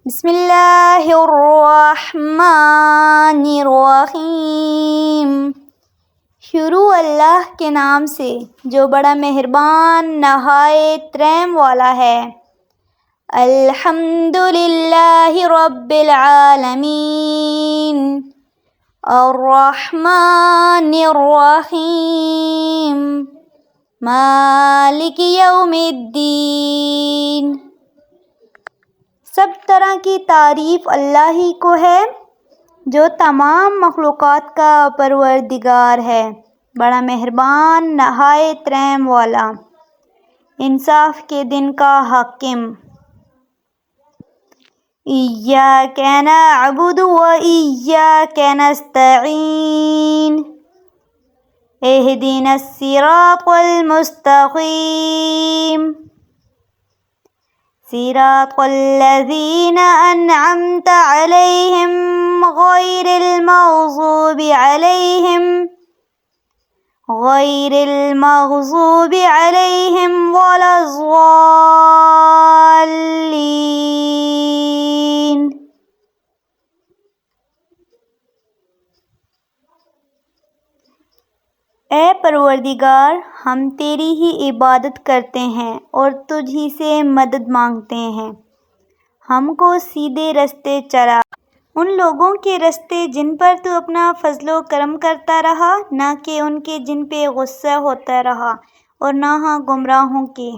بسم اللہ الرحمن الرحیم۔ شروع اللہ کے نام سے جو بڑا مہربان نہایت رحم والا ہے۔ الحمد للہ رب العالمین الرحمن الرحیم مالک یوم الدین۔ سب طرح کی تعریف اللہ ہی کو ہے جو تمام مخلوقات کا پروردگار ہے، بڑا مہربان نہایت رحم والا، انصاف کے دن کا حاکم۔ ایاک نعبد و ایاک نستعین اہدنا الصراط المستقیم صراط الذین انعمت علیہم غیر المغضوب علیہم ولا الضالین۔ اے پروردگار، ہم تیری ہی عبادت کرتے ہیں اور تجھ ہی سے مدد مانگتے ہیں۔ ہم کو سیدھے رستے چلا، ان لوگوں کے رستے جن پر تو اپنا فضل و کرم کرتا رہا، نہ کہ ان کے جن پہ غصہ ہوتا رہا، اور نہ گمراہوں کے